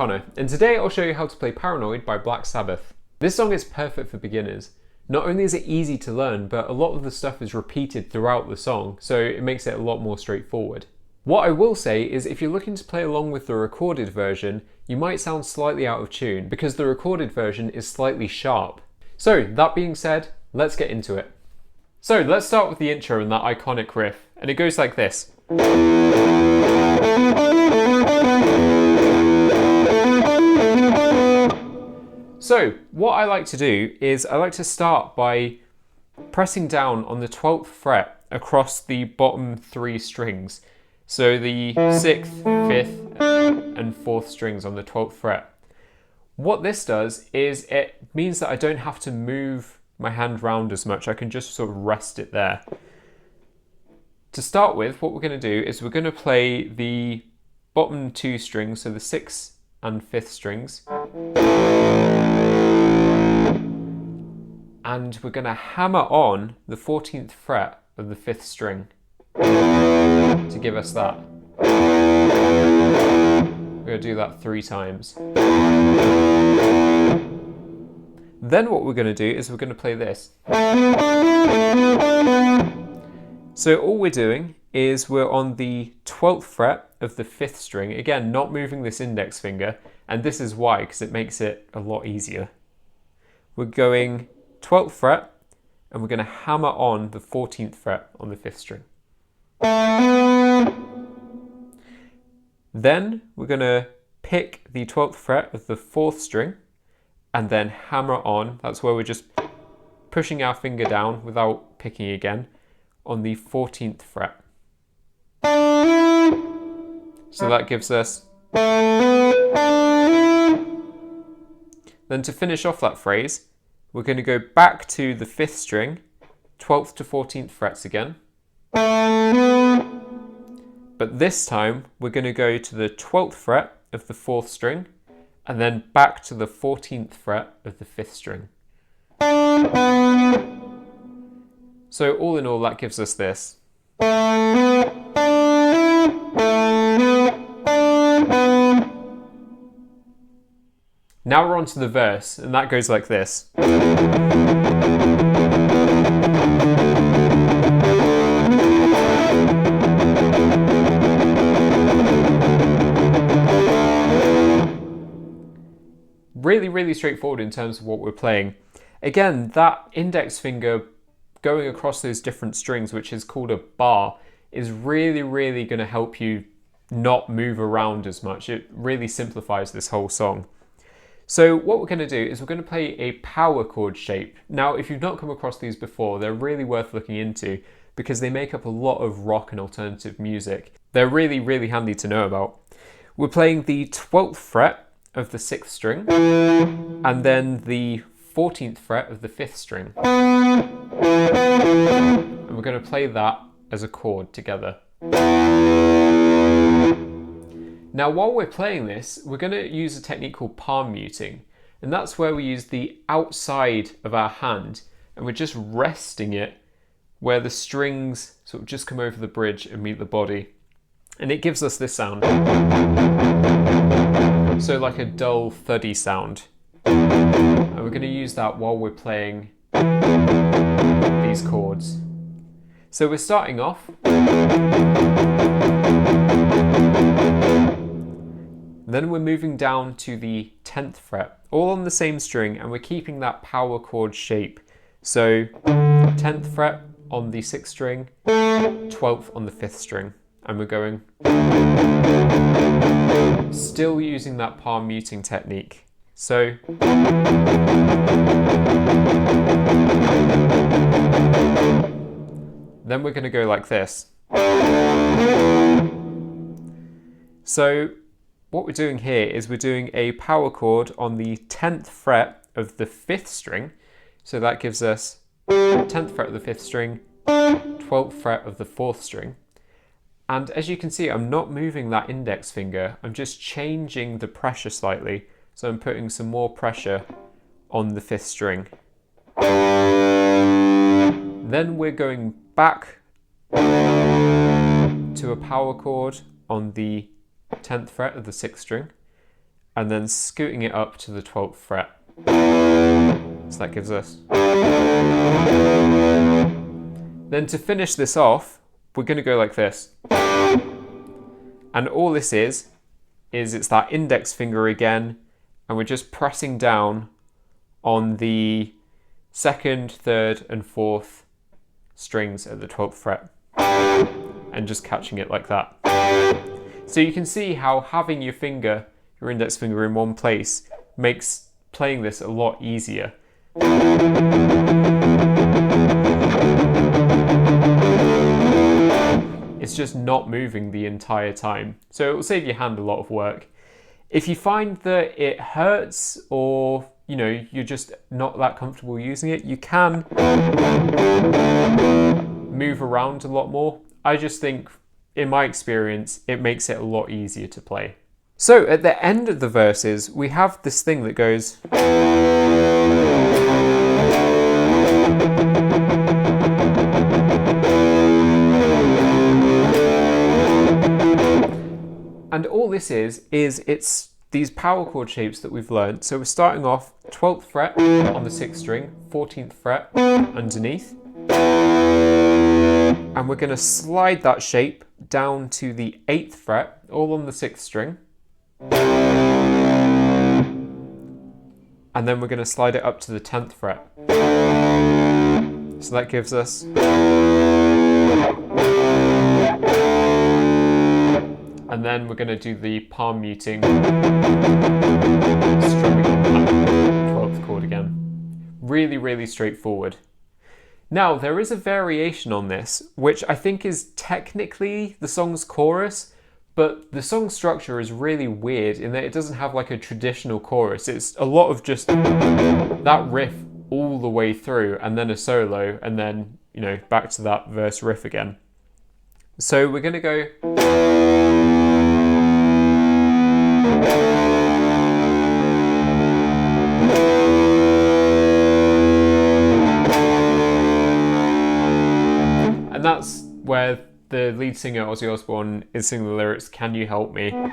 Connor, and today I'll show you how to play Paranoid by Black Sabbath. This song is perfect for beginners. Not only is it easy to learn, but a lot of the stuff is repeated throughout the song, so it makes it a lot more straightforward. What I will say is if you're looking to play along with the recorded version, you might sound slightly out of tune, because the recorded version is slightly sharp. So that being said, let's get into it. So let's start with the intro and that iconic riff, and it goes like this. So what I like to do is I like to start by pressing down on the 12th fret across the bottom 3 strings. So the 6th, 5th and 4th strings on the 12th fret. What this does is it means that I don't have to move my hand round as much. I can just sort of rest it there. To start with, what we're going to do is we're going to play the bottom 2 strings, so the 6th and 5th strings. And we're going to hammer on the 14th fret of the 5th string to give us that. We're going to do that 3 times. Then what we're going to do is we're going to play this. So all we're doing is we're on the 12th fret of the 5th string, again not moving this index finger, and this is why, because it makes it a lot easier. We're going 12th fret and we're going to hammer on the 14th fret on the 5th string. Then we're going to pick the 12th fret of the 4th string and then hammer on, that's where we're just pushing our finger down without picking again, on the 14th fret. So that gives us... Then to finish off that phrase, we're going to go back to the 5th string, 12th to 14th frets again. But this time we're going to go to the 12th fret of the 4th string and then back to the 14th fret of the 5th string. So all in all, that gives us this. Now we're on to the verse, and that goes like this. Really straightforward in terms of what we're playing. Again, that index finger going across those different strings, which is called a bar, is really going to help you not move around as much. It really simplifies this whole song. So what we're going to do is we're going to play a power chord shape. Now, if you've not come across these before, they're really worth looking into because they make up a lot of rock and alternative music. They're really handy to know about. We're playing the 12th fret of the 6th string and then the 14th fret of the 5th string. And we're going to play that as a chord together. Now while we're playing this, we're going to use a technique called palm muting, and that's where we use the outside of our hand and we're just resting it where the strings sort of just come over the bridge and meet the body. And it gives us this sound. So like a dull, thuddy sound. And we're going to use that while we're playing these chords. So we're starting off. Then we're moving down to the 10th fret, all on the same string, and we're keeping that power chord shape. So 10th fret on the 6th string, 12th on the 5th string, and we're going. Still using that palm muting technique. So then we're going to go like this. So what we're doing here is we're doing a power chord on the 10th fret of the 5th string. So that gives us 10th fret of the 5th string, 12th fret of the 4th string. And as you can see, I'm not moving that index finger. I'm just changing the pressure slightly. So I'm putting some more pressure on the 5th string. Then we're going back to a power chord on the 10th fret of the 6th string, and then scooting it up to the 12th fret. So that gives us. Then to finish this off, we're going to go like this. And all this is it's that index finger again, and we're just pressing down on the 2nd, 3rd and 4th strings at the 12th fret and just catching it like that. So you can see how having your index finger in one place makes playing this a lot easier. It's just not moving the entire time. So it will save your hand a lot of work. If you find that it hurts or you're just not that comfortable using it, you can move around a lot more. I just think, in my experience, it makes it a lot easier to play. So at the end of the verses, we have this thing that goes. And all this is it's these power chord shapes that we've learned. So we're starting off 12th fret on the 6th string, 14th fret underneath. And we're going to slide that shape down to the 8th fret, all on the 6th string. And then we're going to slide it up to the 10th fret. So that gives us. And then we're going to do the palm muting, strumming on that 12th chord again. Really, really straightforward. Now, there is a variation on this, which I think is technically the song's chorus, but the song structure is really weird in that it doesn't have like a traditional chorus. It's a lot of just that riff all the way through, and then a solo, and then, back to that verse riff again. So we're going to go. And that's where the lead singer, Ozzy Osbourne, is singing the lyrics, "Can you help me?" All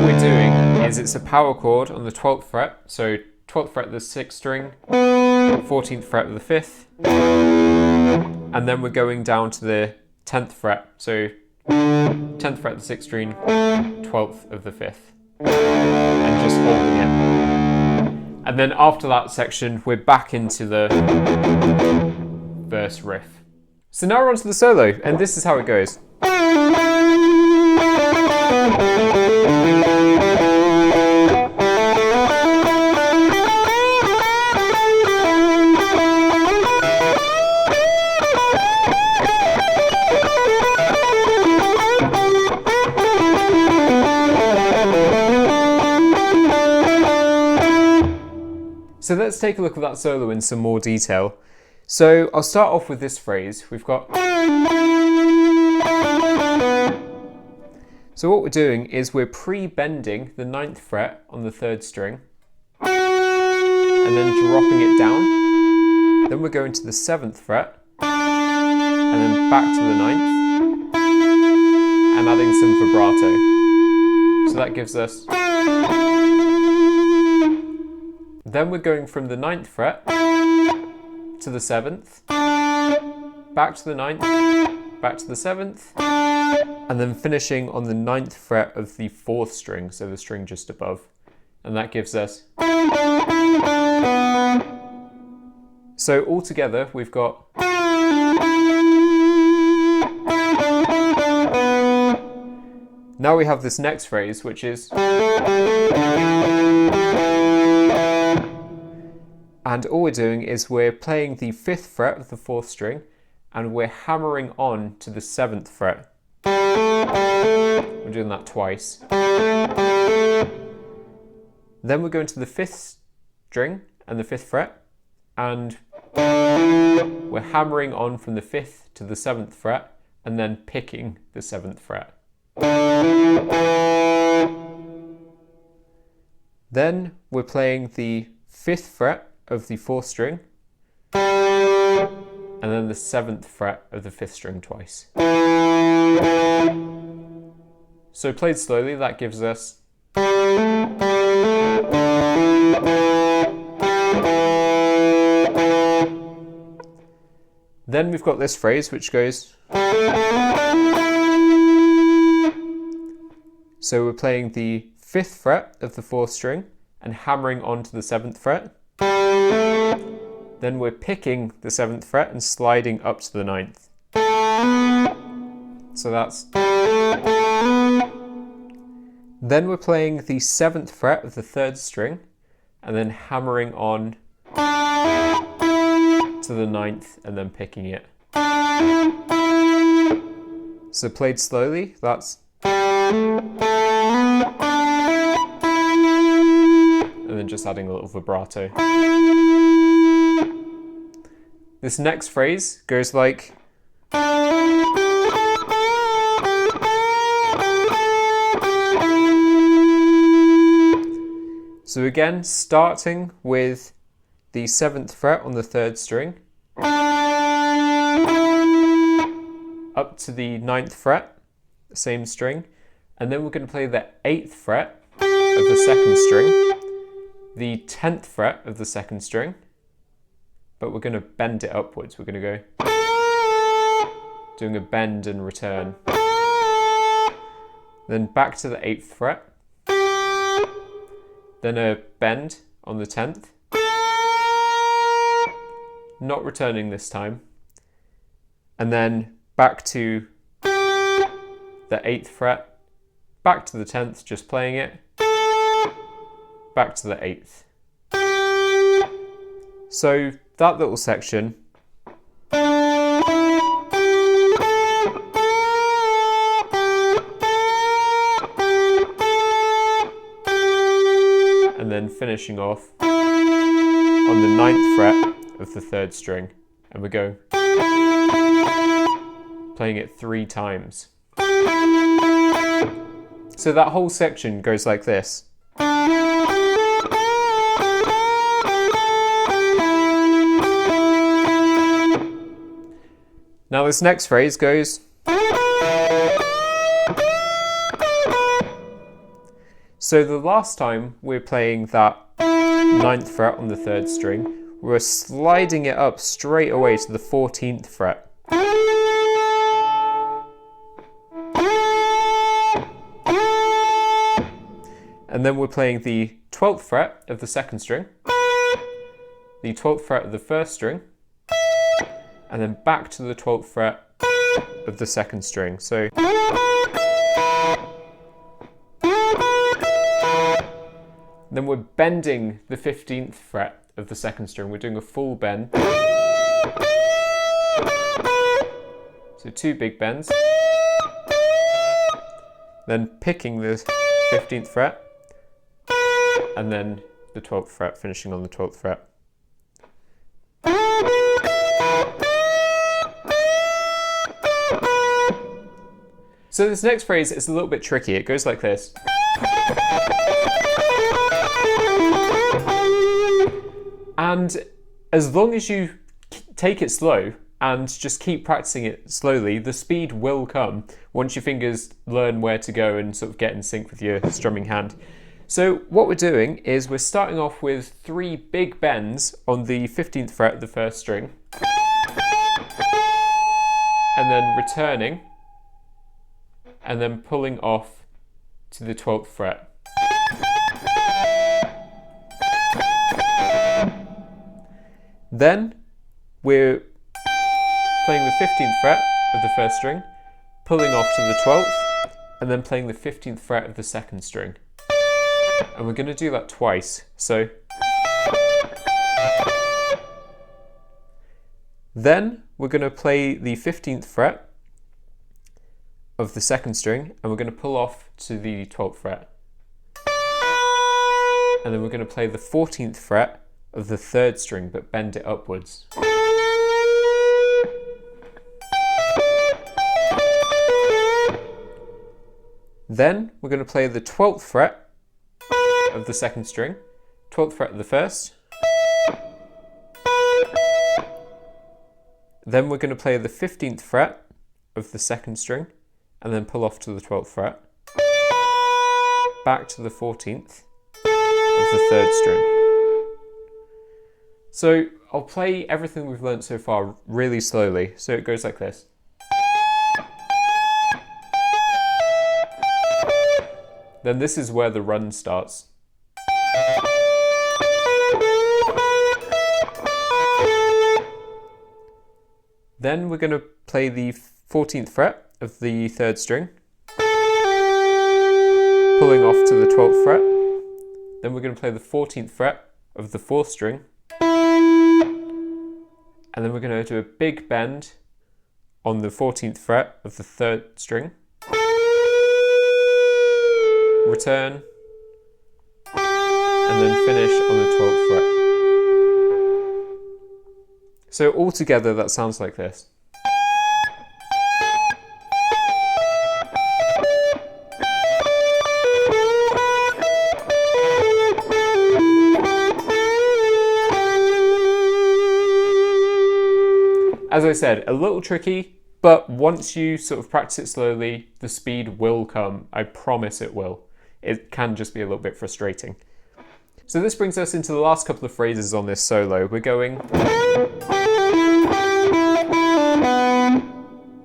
we're doing is it's a power chord on the 12th fret, so 12th fret of the 6th string, 14th fret of the 5th, and then we're going down to the 10th fret, so 10th fret of the 6th string, 12th of the 5th, and just holding it. And then after that section, we're back into the verse riff. So now we're on to the solo, and this is how it goes. So let's take a look at that solo in some more detail. So I'll start off with this phrase. We've got. So what we're doing is we're pre-bending the 9th fret on the 3rd string and then dropping it down. Then we're going to the 7th fret and then back to the 9th and adding some vibrato. So that gives us. Then we're going from the 9th fret to the 7th, back to the 9th, back to the 7th, and then finishing on the 9th fret of the 4th string, so the string just above. And that gives us. So altogether we've got. Now we have this next phrase, which is. And all we're doing is we're playing the 5th fret of the 4th string and we're hammering on to the 7th fret. We're doing that twice. Then we're going to the 5th string and the 5th fret and we're hammering on from the 5th to the 7th fret and then picking the 7th fret. Then we're playing the 5th fret of the 4th string and then the 7th fret of the 5th string twice. So played slowly, that gives us. Then we've got this phrase which goes. So we're playing the 5th fret of the 4th string and hammering onto the 7th fret. Then we're picking the 7th fret and sliding up to the 9th. So that's. Then we're playing the 7th fret of the 3rd string and then hammering on to the 9th and then picking it. So played slowly, that's. And then just adding a little vibrato. This next phrase goes like. So again, starting with the 7th fret on the 3rd string, up to the 9th fret, the same string, and then we're going to play the 8th fret of the 2nd string, the 10th fret of the 2nd string, but we're going to bend it upwards. We're going to go doing a bend and return. Then back to the 8th fret, then a bend on the 10th, not returning this time, and then back to the 8th fret, back to the 10th, just playing it, back to the 8th. So that little section and then finishing off on the 9th fret of the 3rd string, and we go playing it 3 times. So that whole section goes like this. Now this next phrase goes. So the last time we're playing that 9th fret on the 3rd string, we're sliding it up straight away to the 14th fret. And then we're playing the 12th fret of the 2nd string, the 12th fret of the 1st string, and then back to the 12th fret of the 2nd string. So then we're bending the 15th fret of the 2nd string. We're doing a full bend. So 2 big bends. Then picking the 15th fret, and then the 12th fret, finishing on the 12th fret. So this next phrase is a little bit tricky. It goes like this. And as long as you take it slow and just keep practicing it slowly, the speed will come once your fingers learn where to go and sort of get in sync with your strumming hand. So what we're doing is we're starting off with 3 big bends on the 15th fret of the 1st string, and then returning, and then pulling off to the 12th fret. Then we're playing the 15th fret of the 1st string, pulling off to the 12th, and then playing the 15th fret of the 2nd string. And we're going to do that twice. So then we're going to play the 15th fret of the 2nd string, and we're going to pull off to the 12th fret. And then we're going to play the 14th fret of the 3rd string, but bend it upwards. Then we're going to play the 12th fret of the 2nd string, 12th fret of the 1st. Then we're going to play the 15th fret of the 2nd string, and then pull off to the 12th fret. back to the 14th of the 3rd string. So I'll play everything we've learnt so far really slowly. So it goes like this. Then this is where the run starts. Then we're going to play the 14th fret of the 3rd string, pulling off to the 12th fret. Then we're going to play the 14th fret of the 4th string, and then we're going to do a big bend on the 14th fret of the 3rd string, return, and then finish on the 12th fret. So altogether that sounds like this. As I said, a little tricky, but once you sort of practice it slowly, the speed will come. I promise it will. It can just be a little bit frustrating. So this brings us into the last couple of phrases on this solo. We're going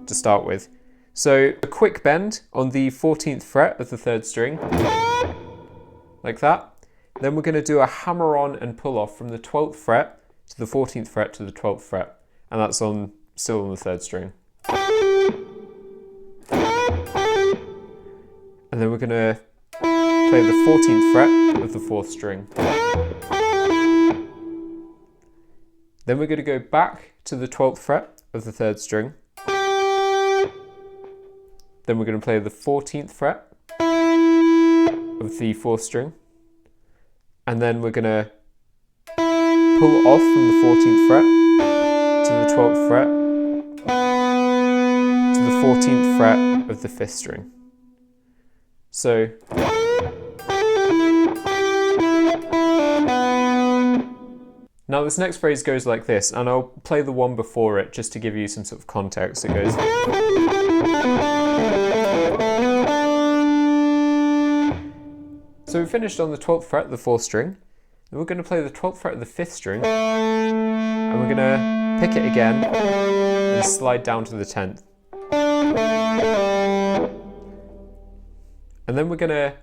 to start with. So a quick bend on the 14th fret of the 3rd string, like that. Then we're going to do a hammer on and pull off from the 12th fret to the 14th fret to the 12th fret. And that's still on the 3rd string. And then we're going to play the 14th fret of the 4th string. Then we're going to go back to the 12th fret of the 3rd string. Then we're going to play the 14th fret of the 4th string. And then we're going to pull off from the 14th fret to the 12th fret to the 14th fret of the 5th string. So now this next phrase goes like this, and I'll play the one before it just to give you some sort of context. It goes. So we finished on the 12th fret of the 4th string, and we're going to play the 12th fret of the 5th string, and we're going to pick it again and slide down to the 10th. And then we're going to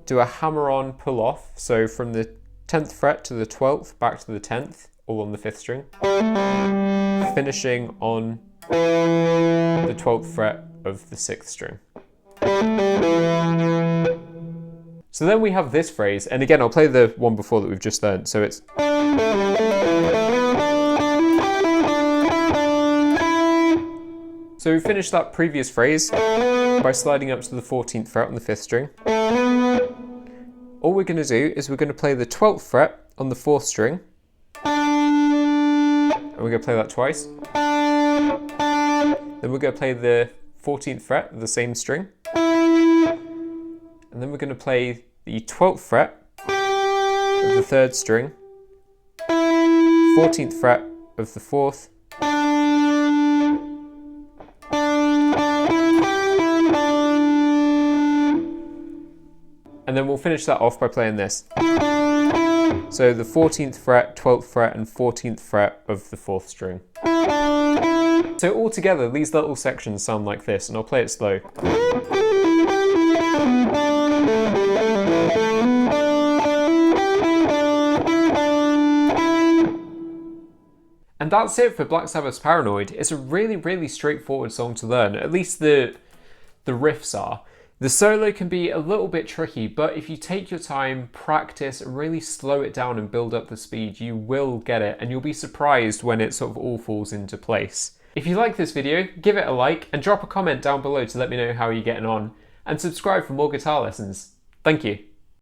do a hammer on pull off, so from the 10th fret to the 12th back to the 10th, all on the 5th string, finishing on the 12th fret of the 6th string. So then we have this phrase, and again I'll play the one before that we've just learned. So it's so we finished that previous phrase by sliding up to the 14th fret on the 5th string. All we're going to do is we're going to play the 12th fret on the 4th string, and we're going to play that twice. Then we're going to play the 14th fret of the same string, and then we're going to play the 12th fret of the 3rd string, 14th fret of the 4th, and then we'll finish that off by playing this. So the 14th fret, 12th fret and 14th fret of the 4th string. So altogether these little sections sound like this, and I'll play it slow. And that's it for Black Sabbath's Paranoid. It's a really, really straightforward song to learn, at least the riffs are. The solo can be a little bit tricky, but if you take your time, practice, really slow it down and build up the speed, you will get it, and you'll be surprised when it sort of all falls into place. If you like this video, give it a like and drop a comment down below to let me know how you're getting on, and subscribe for more guitar lessons. Thank you.